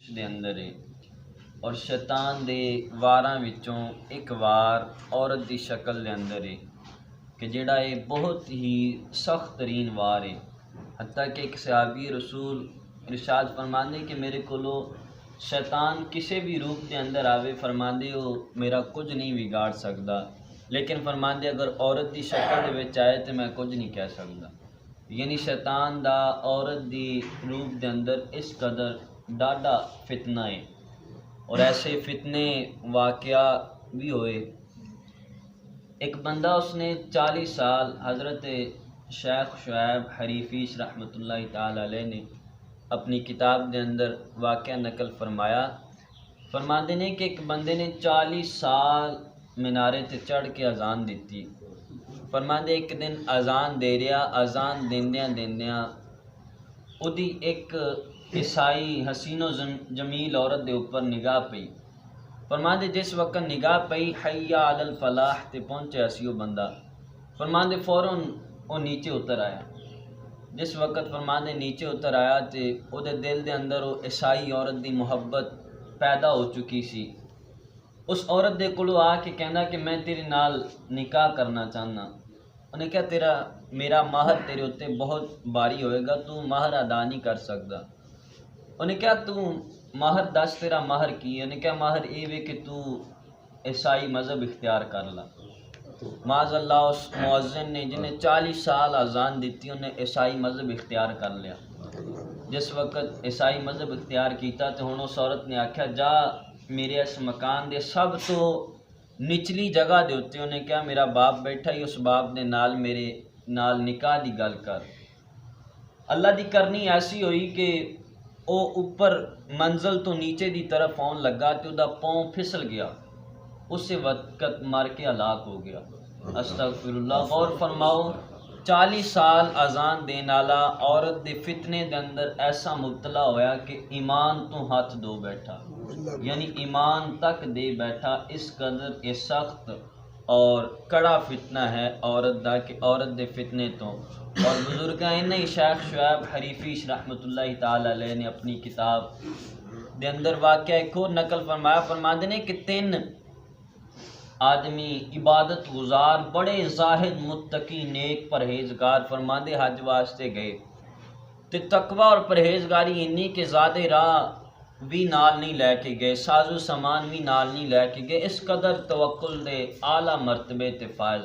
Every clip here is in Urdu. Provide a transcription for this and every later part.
دے اندر ہے اور شیطان دے واراں وچوں ایک وار عورت دی شکل دے اندر ہے کہ جڑا ہے بہت ہی سخت ترین وار ہے۔ حتیٰ کہ ایک صحابی رسول ارشاد فرماندے کہ میرے کولو شیطان کسی بھی روپ دے اندر آوے، فرماندے وہ میرا کچھ نہیں بگاڑ سکدا، لیکن فرماندے اگر عورت دی شکل دے وچ آئے تو میں کچھ نہیں کہہ سکدا۔ یعنی شیطان دا عورت دی روپ دے اندر اس قدر ڈاڈا فتنہ ہے، اور ایسے فتنے واقعہ بھی ہوئے۔ ایک بندہ اس نے 40 سال حضرت شیخ شعیب حریفیش رحمۃ اللہ تعالی علیہ نے اپنی کتاب دے اندر واقعہ نقل فرمایا، فرماندے نے کہ ایک بندے نے 40 سال مینارے تے چڑھ کے اذان دیتی۔ فرماندے ایک دن اذان دے رہا، اذان دیندیاں دیندیاں اودی ایک عیسائی حسین و جمیل عورت دے اوپر نگاہ پئی۔ فرماندے جس وقت نگاہ پئی حی علی الفلاح تے پہنچے اسی وہ بندہ، فرماندے فوراً وہ نیچے اتر آیا۔ جس وقت فرماندے نیچے اتر آیا تے او دے دل دے اندر وہ عیسائی عورت دی محبت پیدا ہو چکی سی۔ اس عورت دے کولو آ کے کہندا کہ میں تیرے نال نکاح کرنا چاہنا۔ انہیں کہا میرا مہر تیرے اتنے بہت باری ہوئے گا، تو مہر ادا نہیں کر سکتا۔ انہیں کہا تو مہر دس، تیرا مہر کی؟ انہیں کہا مہر یہ وے کہ تو عیسائی مذہب اختیار کر لا۔ معاذ اللہ اس مؤذن نے جنہیں 40 سال اذان دیتی انہیں عیسائی مذہب اختیار کر لیا۔ جس وقت عیسائی مذہب اختیار کیتا تو ہن اس عورت نے آکھیا جا میرے اس مکان دے سب تو نچلی جگہ دے ہوتے، انہیں کہا میرا باپ بیٹھا ہی، اس باپ نے نال میرے نال نکاح دی گل کر۔ اللہ دی کرنی ایسی ہوئی کہ او اوپر منزل تو نیچے دی طرف آن لگا تو دا پاؤں پھسل گیا، اس وقت مر کے ہلاک ہو گیا۔ استغفر اللہ۔ غور فرماؤ، 40 سال اذان دین والا عورت دے فتنے دے اندر ایسا مبتلا ہویا کہ ایمان تو ہاتھ دو بیٹھا، یعنی ایمان تک دے بیٹھا۔ اس قدر یہ سخت اور کڑا فتنہ ہے عورت دا کہ عورت دے فتنے تو، اور بزرگاں نے شیخ شعیب حریفیش رحمۃ اللہ تعالی علیہ نے اپنی کتاب دے اندر واقعہ ایک اور نقل فرمایا۔ فرماندے نے کہ 3 آدمی عبادت گزار بڑے زاہد متقی نیک پرہیزگار فرماندے حج واسطے گئے تے تقوی اور پرہیزگاری انی کہ زیادہ راہ بھی نال نہیں لے کے گئے، سازو سامان بھی نال نہیں لے کے گئے، اس قدر توکل دے اعلیٰ مرتبے تے فائز۔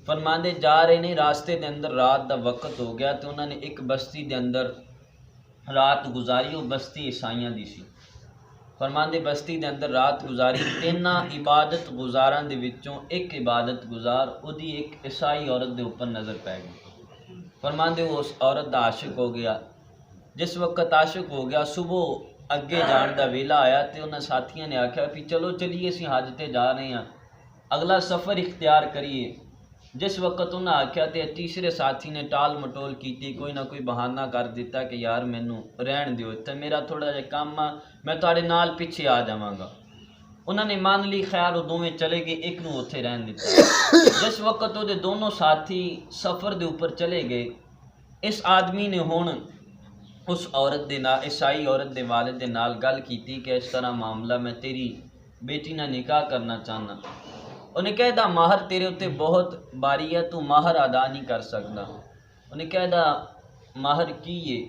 فرماندے جا رہے نے، راستے دے اندر رات دا وقت ہو گیا تو انہوں نے ایک بستی دے اندر رات گزاری، وہ بستی عیسائیاں دی سی۔ فرماندے بستی دے اندر رات گزاری، 3 عبادت گزاراں دے وچوں ایک عبادت گزار اودی ایک عیسائی عورت دے اوپر نظر پے گئی۔ فرماندے وہ اس عورت دا عاشق ہو گیا۔ جس وقت عاشق ہو گیا، صبح اگے جان دا ویلا آیا تے انہاں ساتھیاں نے آکھیا کہ چلو چلیے اسی حج تے جا رہے ہیں، اگلا سفر اختیار کریے۔ جس وقت انہاں آکھیا تے تیسرے ساتھی نے ٹال مٹول کیتی، کوئی نہ کوئی بہانہ کر دیتا کہ یار مینوں رہن دیو تے میرا تھوڑا جہا کام آ، میں تہاڈے نال پیچھے آ جاواں گا۔ انہوں نے مان لی، خیر وہ دونوں چلے گئے، ایک نو اتھے رہن دیتا۔ جس وقت وہ دونوں ساتھی سفر دے اوپر چلے گئے، اس آدمی نے ہن اس عورت دے نال، عیسائی عورت دے والد دے نال گل کیتی کہ اس طرح معاملہ میں تیری بیٹی نہ نکاح کرنا چاہنا۔ انہیں کہہ دا مہر تیرے اتنے بہت باری ہے، تو مہر ادا نہیں کر سکتا۔ انہیں کہہ دا مہر کی ہے؟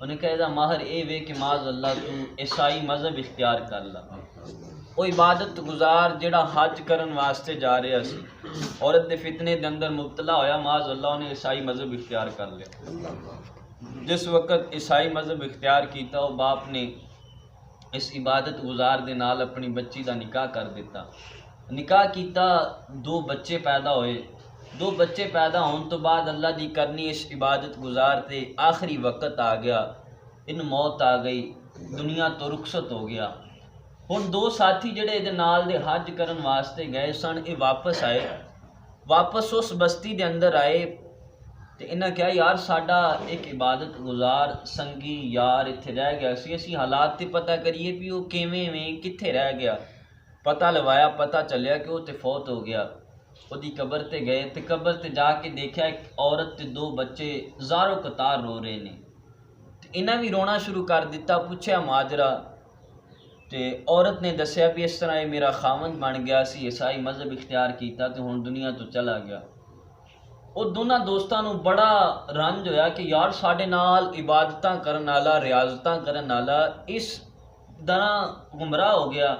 انہیں کہہ دا مہر اے وے کہ معاذ اللہ تو عیسائی مذہب اختیار کر لا۔ وہ عبادت گزار جڑا حج کرن واسطے جا رہا سی، عورت دے فتنے دے اندر مبتلا ہویا، معاذ اللہ انہیں عیسائی مذہب اختیار کر لیا۔ جس وقت عیسائی مذہب اختیار کیتا، وہ باپ نے اس عبادت گزار دے نال اپنی بچی دا نکاح کر دیتا۔ نکاح کیتا، 2 بچے پیدا ہوئے۔ 2 بچے پیدا ہون تو بعد اللہ دی کرنی اس عبادت گزار تے آخری وقت آ گیا، ان موت آ گئی، دنیا تو رخصت ہو گیا۔ ہن 2 ساتھی جڑے دے نال دے حج کرن واسطے گئے سن، یہ واپس آئے، واپس اس بستی دے اندر آئے تے انہاں کہا یار ساڈا ایک عبادت گزار سنگی یار اتھے رہ گیا سی، اسی حالات تے پتہ کریے بھی وہ کیویں میں کتھے رہ گیا۔ پتہ لوایا، پتہ چلیا کہ وہ تے فوت ہو گیا۔ وہ دی قبر تے گئے تے قبر تے جا کے دیکھا ایک عورت تے 2 بچے زارو قطار رو رہے نے۔ انہاں بھی رونا شروع کر دیتا. پوچھا ماجرا تے عورت نے دسیا بھی اس طرح میرا خاوند بن گیا سی، عیسائی مذہب اختیار کیتا تے ہن دنیا تو چلا گیا. وہ دونوں دوستاں نو بڑا رنج ہویا کہ یار ساڈے نال عبادتاں کرن والا، ریاضتاں کرن والا اس طرح گمراہ ہو گیا.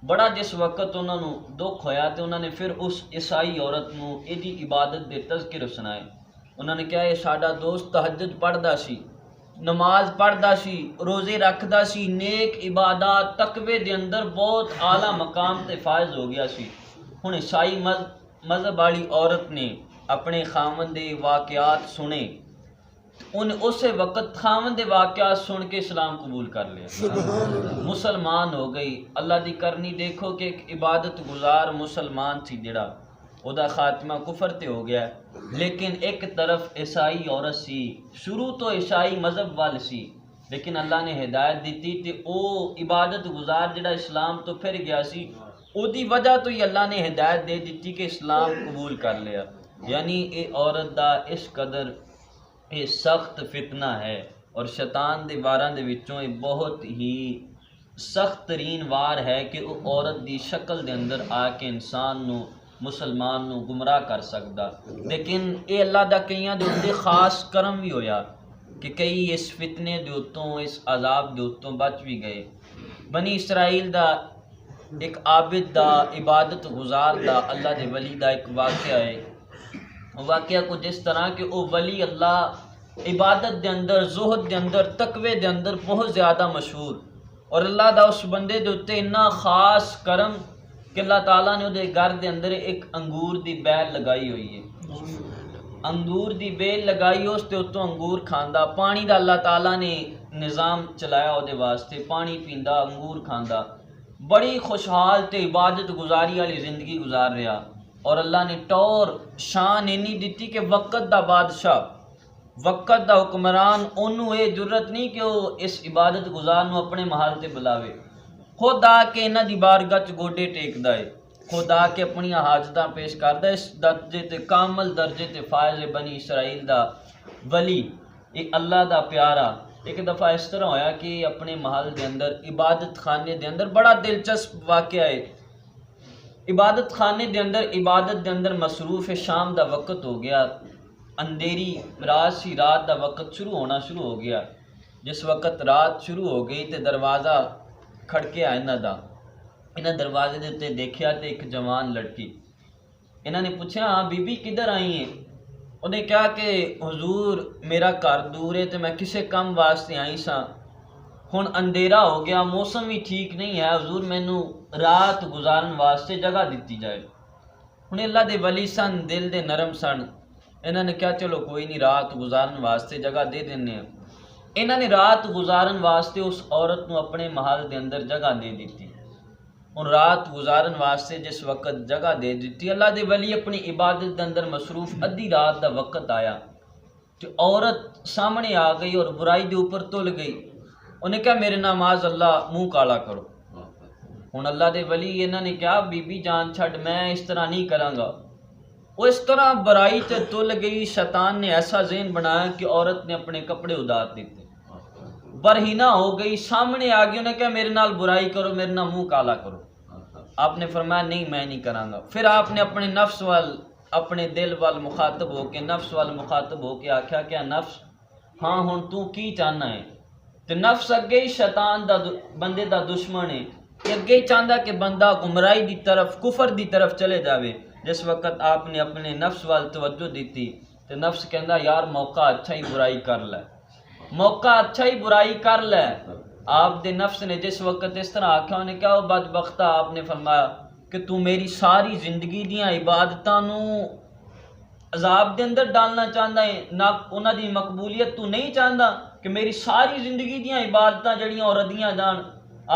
بڑا جس وقت انہوں نے دکھ ہویا تو انہوں نے پھر اس عیسائی عورت نو ایدی عبادت دے تذکر سنائے. انہوں نے کہا یہ ساڈا دوست تہجد پڑھدا سی، نماز پڑھدا سی، روزے رکھدا سی، نیک عبادات تقوی دے اندر بہت اعلیٰ مقام تے فائز ہو گیا سی. ہن عیسائی مذہب والی عورت نے اپنے خاوند دے واقعات سنے، ان اسے وقت خاوند دے واقعات سن کے اسلام قبول کر لیا، مسلمان ہو گئی. اللہ دی کرنی دیکھو کہ ایک عبادت گزار مسلمان تھی جڑا او دا خاتمہ کفر تے ہو گیا. لیکن ایک طرف عیسائی عورت سی، شروع تو عیسائی مذہب وال سی، لیکن اللہ نے ہدایت دیتی تے او عبادت گزار جڑا اسلام تو پھر گیا سی، او دی وجہ تو ہی اللہ نے ہدایت دے دیتی کہ اسلام قبول کر لیا. یعنی اے عورت دا اس قدر یہ سخت فتنہ ہے، اور شیطان دے واراں دے وچوں یہ بہت ہی سخت ترین وار ہے کہ وہ عورت دی شکل دے اندر آ کے انسان نو، مسلمان نو گمراہ کر سکدا. لیکن اے اللہ دا کئیاں دے اوتے خاص کرم بھی ہویا کہ کئی اس فتنے دے اتوں، اس عذاب دے اتوں بچ بھی گئے. بنی اسرائیل دا ایک عابد دا، عبادت گزار دا، اللہ دے ولی دا ایک واقعہ ہے. واقعہ کو جس طرح کہ وہ ولی اللہ عبادت دے اندر، زہد دے اندر، تقوی دے اندر بہت زیادہ مشہور، اور اللہ دا اس بندے دے اتے اتنا خاص کرم کہ اللہ تعالیٰ نے وہ گھر دے اندر ایک انگور دی بیل لگائی ہوئی ہے. انگور دی بیل لگائی، اس تے اتوں انگور کھاندا، پانی دا اللہ تعالیٰ نے نظام چلایا وہ دے واسطے، پانی پیندا، انگور کھاندا، بڑی خوشحال تے عبادت گزاری والی زندگی گزار رہا. اور اللہ نے ٹور شان اینی دیتی کہ وقت دا بادشاہ، وقت دا حکمران، انہوں یہ جرت نہیں کہ وہ اس عبادت گزار نو اپنے محل تے بلاوے، خود آ کے انہاں دی بارگاہ چ گوڈے ٹیکدا ہے، خود آ کے اپنی حاجتاں پیش کردا ہے. اس درجے تے کامل درجے تے فائز بنی اسرائیل دا ولی، یہ اللہ دا پیارا. ایک دفعہ اس طرح ہویا کہ اپنے محل دے اندر عبادت خانے دے اندر، بڑا دلچسپ واقعہ ہے، عبادت خانے دے اندر، عبادت دے اندر مصروف ہے. شام دا وقت ہو گیا، اندھیری رات سی، رات دا وقت شروع ہونا شروع ہو گیا. جس وقت رات شروع ہو گئی تے دروازہ کھڑکیا انہاں دا. انہاں دروازے دے تے دیکھیا تے ایک جوان لڑکی. انہاں نے پوچھا ہاں بی بی کدھر آئی ہیں؟ انہیں کہا کہ حضور میرا گھر دور ہے تے میں کسے کم واسطے آئی ساں، ہن اندھیرا ہو گیا، موسم بھی ٹھیک نہیں ہے، حضور مینوں رات گزارن واسطے جگہ دیتی جائے. ہن اللہ دے ولی سن، دل دے نرم سن، انہوں نے کہا چلو کوئی نہیں، رات گزارن واسطے جگہ دے دینے ہیں. انہوں نے رات گزارن واسطے اس عورت نو اپنے محل دے اندر جگہ دے دیتی. ہن رات گزارن واسطے جس وقت جگہ دے دیتی، اللہ دے ولی اپنی عبادت دے اندر مصروف، ادھی رات دا وقت آیا کہ عورت سامنے آ گئی اور برائی دے اوپر تل گئی. انہیں کہا میرے نماز اللہ منہ کالا کرو. ہن اللہ دے ولی انہوں نے کہا بی بی جان چھڈ، میں اس طرح نہیں کراں گا. وہ اس طرح برائی تے تل گئی. شیطان نے ایسا ذہن بنایا کہ عورت نے اپنے کپڑے اتار دیتے، برہنہ ہو گئی، سامنے آ گئی. انہیں کہا میرے نال برائی کرو، میرے نال منہ کالا کرو. آپ نے فرمایا نہیں میں نہیں کراں گا. پھر آپ نے اپنے نفس وال، اپنے دل وال مخاطب ہو کے، نفس وال مخاطب ہو کے آکھیا کہ نفس ہاں ہن تو کی چاہنا ہے؟ تے نفس اگے ہی شیطان دا بندے دا دشمن ہے، کہ اگے ہی چاہتا کہ بندہ گمراہی دی طرف، کفر دی طرف چلے جاوے. جس وقت آپ نے اپنے نفس وال توجہ دیتی تو نفس کہندا یار موقع اچھا ہی برائی کر لے، موقع اچھا ہی برائی کر لے. آپ دے نفس نے جس وقت اس طرح آکھا، انہیں کہا وہ بدبختہ، آپ نے فرمایا کہ تو میری ساری زندگی دیاں عبادتاں نو عذاب دے اندر ڈالنا چاہتا ہے، نہ انہاں دی مقبولیت تو نہیں چاہتا کہ میری ساری زندگی دیاں عبادتاں جڑیاں اور ردیاں جان.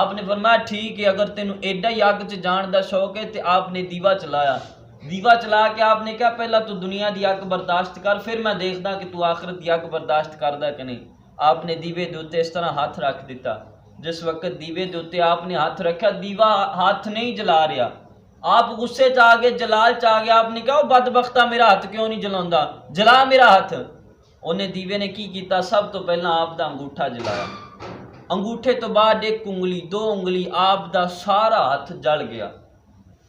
آپ نے فرمایا ٹھیک ہے، اگر تینوں ایڈا ہی اگ چ جان دا شوق ہے تو آپ نے دیوا چلایا. دیوا چلا کے آپ نے کہا پہلا تو دنیا دی اگ برداشت کر، پھر میں دیکھدا کہ تو آخرت دی اگ برداشت کردا کہ نہیں. آپ نے دیوے دے اوتے اس طرح ہاتھ رکھ دیتا. جس وقت دیوے دے اوتے آپ نے ہاتھ رکھا، دیوا ہاتھ نہیں جلا رہا. آپ غصے چ آ گئے، جلال چ آ گیا. آپ نے کہا بدبختہ میرا ہاتھ کیوں نہیں جلاوندا، جلا میرا ہاتھ. انہیں دیوے نے کی کیتا، سب تو پہلا آپ دا انگوٹھا جلایا، انگوٹھے تو بعد ایک انگلی، دو انگلی، آپ دا سارا ہاتھ جل گیا۔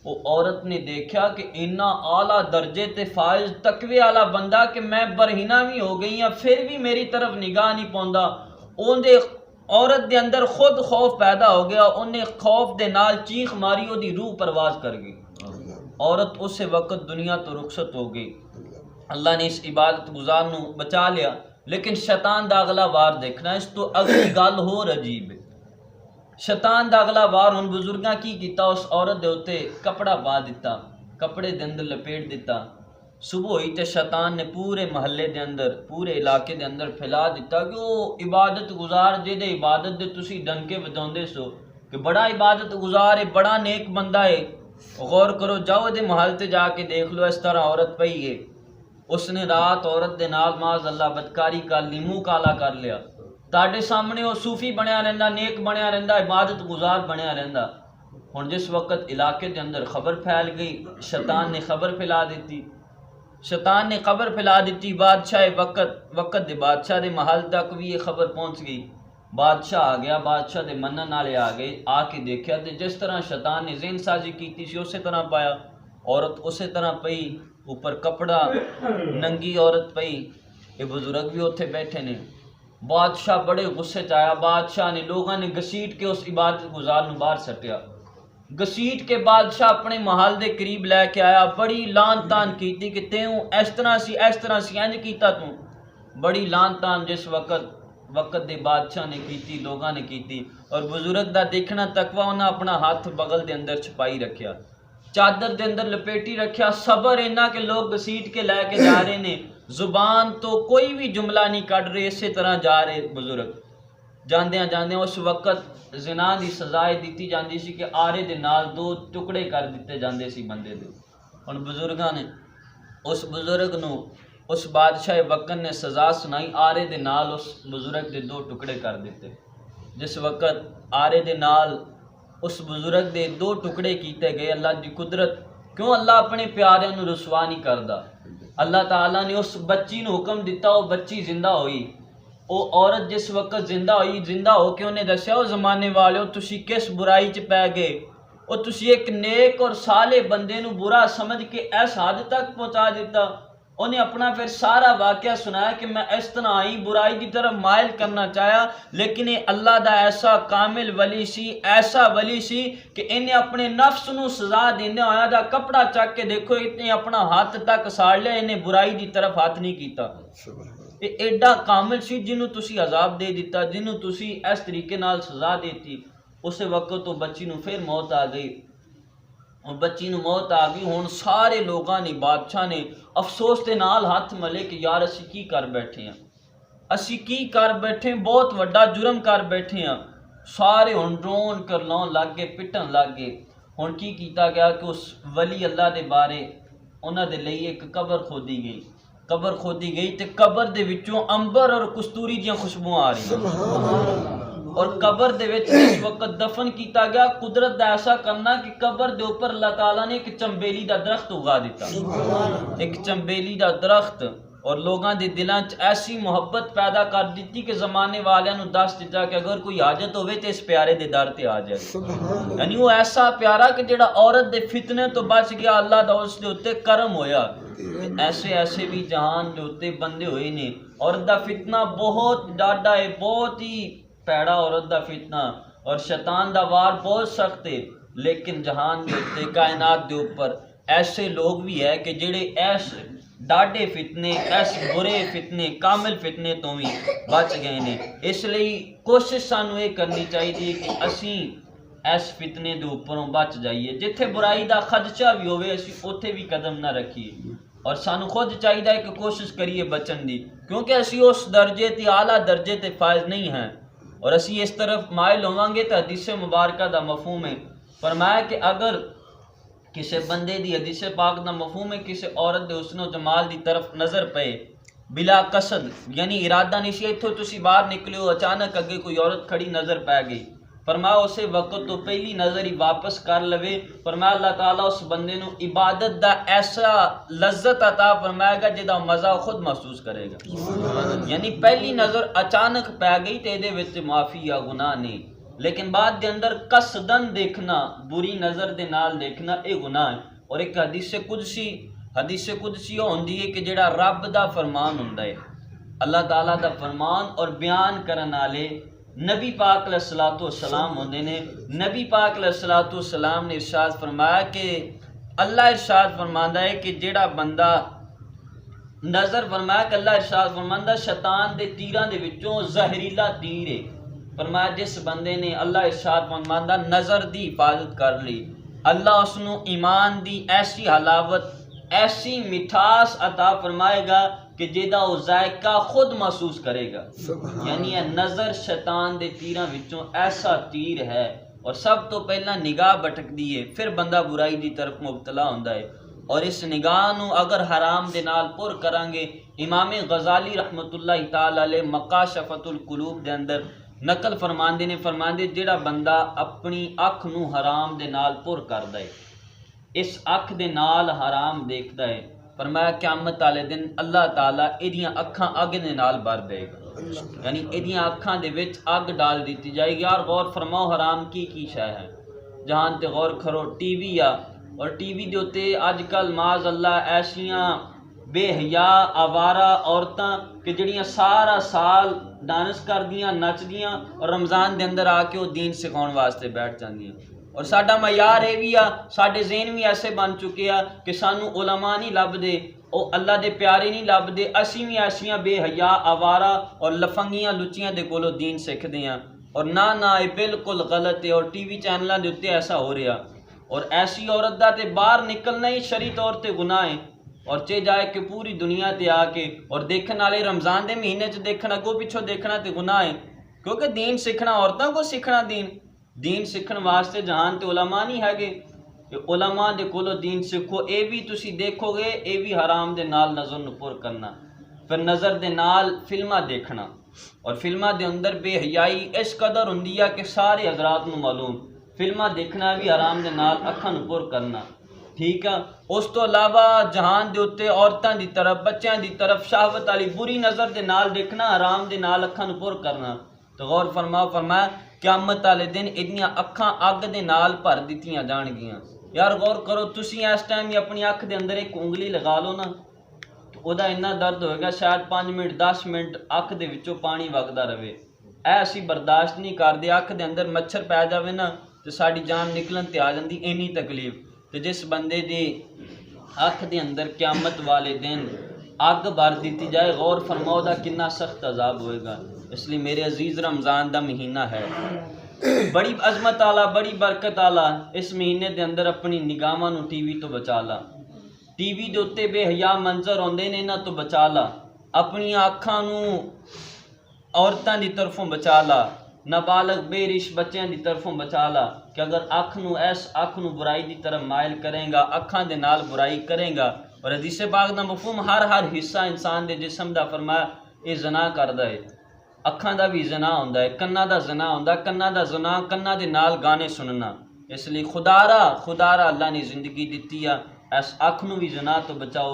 وہ عورت نے دیکھا کہ اتنا اعلیٰ درجے تے فائز تقوی والا بندہ کہ میں برہنہ بھی ہو گئی ہوں پھر بھی میری طرف نگاہ نہیں پوندا۔ اندے عورت دے اندر خود خوف پیدا ہو گیا، انہیں خوف دے نال چیخ ماری، وہ دی روح پرواز کر گئی۔ عورت اس وقت دنیا تو رخصت ہو گئی۔ اللہ نے اس عبادت گزار نو بچا لیا، لیکن شیطان دا اگلا وار دیکھنا، اس تو اگلی گل ہور عجیب ہے۔ شیطان دا اگلا وار ہن بزرگاں کی کیتا، اس عورت دے اوتے کپڑا پا دیتا، کپڑے دے اندر لپیٹ دیتا۔ صبح ہوئی تے شیطان نے پورے محلے دے اندر، پورے علاقے دے اندر پھیلا دیتا کہ وہ عبادت گزار جے دے عبادت دے تسی ڈنکے وجاؤندے سو کہ بڑا عبادت گزار ہے، بڑا نیک بندہ ہے، غور کرو، جاؤ دے محل تے جا کے دیکھ لو اس طرح عورت پئی ہے۔ اس نے رات عورت دے نال معاذ اللہ بدکاری کر لی، منہ کالا کر لیا، تاڈے سامنے وہ صوفی بنیا رہندا، نیک بنیا رہندا، عبادت گزار بنیا رہندا۔ ہن جس وقت علاقے دے اندر خبر پھیل گئی، شیطان نے خبر پھیلا دیتی، شیطان نے خبر پھیلا دیتی، بادشاہ وقت دے بادشاہ دے محل تک بھی یہ خبر پہنچ گئی۔ بادشاہ آ گیا، بادشاہ دے منن والے آ گئے، آ کے دیکھا تے جس طرح شیطان نے ذہن سازی کیتی سی اسی طرح پایا، عورت اسی طرح پئی، اوپر کپڑا، ننگی عورت پئی۔ یہ بزرگ بھی اتنے بیٹھے نے۔ بادشاہ بڑے غصے چ آیا، بادشاہ نے لوگوں نے گسیٹ کے اس عبادت گزار نو باہر سٹیا۔ گسیٹ کے بادشاہ اپنے محل دے قریب لے کے آیا، بڑی لان تان کیتی کہ تیوں اس طرح سی انج کیتا تو بڑی لان تان جس وقت دے بادشاہ نے کیتی، لوگاں نے کیتی۔ اور بزرگ دا دیکھنا تقوی، انہاں اپنا ہاتھ بغل دے اندر چھپائی رکھیا، چادر دے اندر لپیٹی رکھیا، صبر اینا کہ لوگ گسیٹ کے لے کے جا رہے نے، زبان تو کوئی بھی جملہ نہیں کٹ رہے، اسی طرح جا رہے بزرگ۔ جاندیاں اس وقت زنا دی سزا دیتی جاندی سی کہ آرے دے نال دو ٹکڑے کر دیتے جاندے سی بندے دے۔ ہن بزرگاں نے اس بزرگ نو، اس بادشاہ وقت نے سزا سنائی، آرے دے نال اس بزرگ دے دو ٹکڑے کر دیتے۔ جس وقت آرے دے نال اس بزرگ دے دو ٹکڑے کیتے گئے، اللہ دی قدرت، کیوں اللہ اپنے پیاریاں نو رسوا نہیں کردا؟ اللہ تعالیٰ نے اس بچی نو حکم دیتا، وہ بچی زندہ ہوئی۔ وہ عورت جس وقت زندہ ہوئی، زندہ ہو کے انہیں دسیا، وہ زمانے والے تسی کس برائی چ پی گئے، وہ تسی ایک نیک اور صالح بندے نو برا سمجھ کے اس حد تک پہنچا دیتا۔ انہیں اپنا پھر سارا واقعہ سنایا کہ میں اس طرح آئی، برائی کی طرف مائل کرنا چاہیا، لیکن یہ اللہ دا ایسا کامل ولی سی، ایسا ولی سی کہ انہیں اپنے نفس نو سزا دینے ہویا دا کپڑا چک کے دیکھو، اتنے اپنا ہاتھ تک ساڑ لیا، انہیں برائی دی طرف ہاتھ نہیں کیتا۔ یہ ایڈا کامل سی جنہوں تسی عذاب دے دیتا، جنہوں تسی اس طریقے نال سزا دیتی۔ اس وقت تو بچی نو پھر موت آ گئی، بچی نو موت آ گئی۔ ہن سارے لوگاں نے، بادشاہ نے افسوس دے نال ہاتھ ملے کہ یار اسی کی کر بیٹھے ہیں، اسی کی کر بیٹھے ہیں، بہت وڈا جرم کر بیٹھے ہیں۔ سارے ہن رون کر لون لگ گئے، پٹن لگ گئے۔ ہن کی کیتا گیا کہ اس ولی اللہ دے بارے انہاں دے لئی ایک قبر کھودی گئی، قبر کھودی گئی تے قبر دے وچوں انبر اور کستوری دیاں خوشبوئاں آ رہی، اور قبر دے وچ اس وقت دفن کیتا گیا۔ قدرت دا ایسا کرنا کہ قبر دے اوپر اللہ تعالیٰ نے ایک چمبیلی دا درخت اگا دیتا، ایک چمبیلی دا درخت، اور لوگاں دے دلاں چ ایسی محبت پیدا کر دیتی کہ زمانے والیاں نو دس دیتا کہ اگر کوئی حاجت ہوئے تے اس پیارے دے در تے آ جائے۔ یعنی وہ ایسا پیارا کہ جڑا عورت دے فتنے تو بچ گیا، اللہ دا اس دے اوتے کرم ہویا۔ ایسے بھی جہان دے اوتے بندے ہوئے نے۔ عورت دا فتنہ بہت ڈاڈا ہے، بہت ہی پیڑا عورت دا فتنہ، اور شیطان دا وار بہت سخت ہے، لیکن جہان دے اوتے، کائنات دے اوپر ایسے لوگ بھی ہے کہ جڑے ایس ڈاڈے فتنے، ایس برے فتنے، کامل فتنے تو بھی بچ گئے نے۔ اس لیے کوشش سانو یہ کرنی چاہیے کہ اسی اس فتنے دے اوپروں بچ جائیے، جتھے برائی دا خدشہ بھی ہوئے اسی اوتھے بھی قدم نہ رکھیے، اور سانو خود چاہیے کہ کوشش کریے بچن دی، کیونکہ اسی اس درجے تے، اعلیٰ درجے تے فائز نہیں ہیں، اور اسی اس طرف مائل ہوواں گے تو حدیث مبارکہ دا مفہوم ہے، فرمایا کہ اگر کسی بندے دی، حدیث پاک دا مفہوم ہے، کسی عورت دے حسن و جمال دی طرف نظر پئے بلا قصد، یعنی ارادہ نہیں سی، اتھوں تسی باہر نکلے ہو، اچانک اگے کوئی عورت کھڑی نظر پہ گئی، فرمایا اسے وقت تو پہلی نظر ہی واپس کر لوے، فرمایا اللہ تعالیٰ اس بندے نو عبادت دا ایسا لذت عطا فرمائے گا جدا مزہ خود محسوس کرے گا۔ یعنی پہلی نظر اچانک پی گئی تے دے وچ معافی یا گناہ نہیں، لیکن بعد دے اندر قصدن دیکھنا، بری نظر دے نال دیکھنا اے گناہ ہے۔ اور ایک حدیث قدسی ہوندی ہے کہ جڑا رب دا فرمان ہوندا ہے، اللہ تعالیٰ دا فرمان اور بیان کرن والے نبی پاک علیہ الصلوۃ والسلام ہوندے نے۔ نبی پاک علیہ الصلوۃ والسلام نے ارشاد فرمایا کہ اللہ ارشاد فرماندا ہے کہ جڑا بندہ نظر فرمایا کہ اللہ ارشاد فرماندا شیطان دے تیراں دے وچوں زہریلا تیر ہے، فرمایا جس بندے نے اللہ ارشاد فرماندا نظر دی حفاظت کر لی، اللہ اس نو ایمان دی ایسی حلاوت، ایسی مٹھاس عطا فرمائے گا کہ جیدہ وہ ذائقہ خود محسوس کرے گا۔ یعنی یہ نظر شیطان دے تیراں وچوں ایسا تیر ہے، اور سب تو پہلا نگاہ بٹک دیے پھر بندہ برائی دی طرف مبتلا ہوندا ہے، اور اس نگاہ نو اگر حرام دے نال پر کرانگے، امام غزالی رحمت اللہ تعالی علیہ مکاشفۃ القلوب دے اندر نقل فرماندے جڑا بندہ اپنی اکھ نو حرام دے نال پر کردا ہے، اس اکھ دے نال حرام دیکھدا ہے، فرمایا قیامت والے دن اللہ تعالیٰ ایدیاں اکھاں اگ دے نال بھر دے گا، یعنی ایدیاں اکھاں دے وچ اگ ڈال دیتی جائے گی۔ یار غور فرماؤ حرام کی شے ہے، جہاں تے غور کرو ٹی وی آ، اور ٹی وی دے اوتے اج کل معاذ اللہ ایسیاں بے حیا آوارہ عورتاں کہ جڑیاں سارا سال ڈانس کردیاں نچدیاں اور رمضان دے اندر آ کے وہ دین سکھاؤن واسطے بیٹھ جاندیاں۔ اور ساڈا معیار اے وی آ، ساڈے ذہن بھی ایسے بن چکے آ کہ سانو علماء نہیں لب دے، او اللہ دے پیارے نہیں لب دے، اسی بھی ایسیاں بے حیا آوارہ اور لفنگیاں لچیاں دے کولو دین سکھدے ہاں، اور نہ یہ بالکل غلط ہے، اور ٹی وی چینلاں دے اوتے ایسا ہو رہا، اور ایسی عورت دا تے باہر نکلنا ہی شرعی طور تے گناہ ہے، اور چے جائے کہ پوری دنیا تے آ کے اور دیکھن والے رمضان دے مہینے چ دیکھنا اگوں پچھوں دیکھنا تے گناہ ہے، کیونکہ دین سیکھنا عورتوں کو سیکھنا دین سیکھن واسطے جہان تے علماء نہیں ہے گے کہ علماء دے کولو دین سیکھو، اے بھی تسی دیکھو گے اے بھی حرام دے نال نظر نو پر کرنا، پھر نظر دے نال فلماں دیکھنا، اور فلماں دے اندر بے حیائی اس قدر ہوندی ہے کہ سارے حضرات نو معلوم، فلماں دیکھنا بھی حرام دے نال اکھاں نو پر کرنا، ٹھیک ہے۔ اس تو علاوہ جہان دے اوتے عورتاں دی طرف بچیاں دی طرف شہوت والی بری نظر دے نال دیکھنا، حرام دے نال اکھاں نو پر کرنا، تو غور فرمایا قیامت والے دن ادیاں اکھاں اگ دے نال بھر دتیاں جان گیاں۔ یار غور کرو تسی اس ٹائم ہی اپنی اکھ دے اندر ایک انگلی لگا لو نا، تو او دا اتنا درد ہوئے گا شاید 5 منٹ 10 منٹ اکھ دے وچوں پانی وگدا رہے، اے اسی برداشت نہیں کردے، اکھ دے اندر مچھر پی جاوے نا تو ساڈی جان نکلن تے آ جاندی، اینی تکلیف۔ تو جس بندے دی اکھ دے اندر قیامت والے دن اگ بھر دیتی جائے، غور فرماؤ دا کتنا سخت عذاب ہوئے گا۔ اس لیے میرے عزیز رمضان دا مہینہ ہے، بڑی عظمت والا، بڑی برکت والا، اس مہینے دے اندر اپنی نگاہاں نو ٹی وی تو بچا لا، ٹی وی دے اوتے بے حیا منظر ہوندے نے انہاں تو بچا لا، اپنی اکھاں نو عورتاں دی طرفوں بچا لا، نابالغ بے رش بچیاں دی طرفوں بچا لا، کہ اگر اکھ نو برائی دی طرف مائل کریں گا، اکھاں دے نال برائی کریں گا، اور حدیث پاک دا مفہوم ہر حصہ انسان دے جسم دا فرمایا اے زنا کردا ہے، اکھاں دا بھی زنا ہوندا ہے، کناں دا زنا ہوندا، کناں دا زنا کناں دے نال گانے سننا، اس لیے خدارا اللہ نے زندگی دتی ہے، اس اکھ نو بھی زنا تو بچاؤ،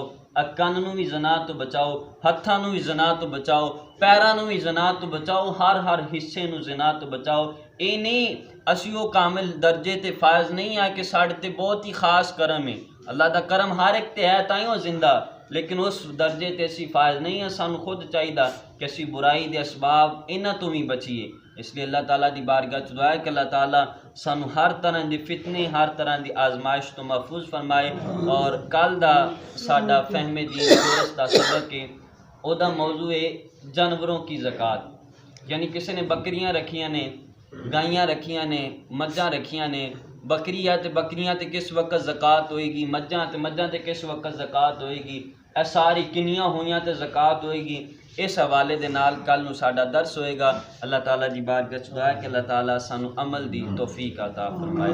کن نو بھی زنا تو بچاؤ، ہتھاں نو بھی زنا تو بچاؤ، پیراں نو بھی زنا تو بچاؤ، ہر حصے نو زنا تو بچاؤ۔ اے نہیں اسی وہ کامل درجے تے فائز نہیں ہے کہ ساڈے تے بہت ہی خاص کرم ہے، اللہ دا کرم ہر ایک تے ہے تائیں وہ زندہ، لیکن اس درجے تے اسی فائز نہیں ہے، سانو خود چاہیے کہ اسی برائی دے اسباب انہاں تو بھی بچیے۔ اس لیے اللہ تعالیٰ دی بارگاہ چ دعا ہے کہ اللہ تعالیٰ سانو ہر طرح دی فتنے، ہر طرح دی آزمائش تو محفوظ فرمائے۔ اور کل دا ساڈا فہم دین کورس دا سبق ہے، او دا موضوع ہے جانوروں کی زکوٰۃ، یعنی کسی نے بکریاں رکھیاں نے، گائیاں رکھیاں نے، مجھاں رکھیاں نے، بکریاں تے کس وقت زکوٰۃ ہوئے گی، مجھاں تے کس وقت زکوٰۃ ہوئے گی، اے ساری کنیاں ہوئیاں تے زکوٰۃ ہوئے گی، اس حوالے دے نال کل نو ساڈا درس ہوئے گا۔ اللہ تعالیٰ دی بارگاہ چ دعا ہے کہ اللہ تعالیٰ سانو عمل دی توفیق عطا فرمائے۔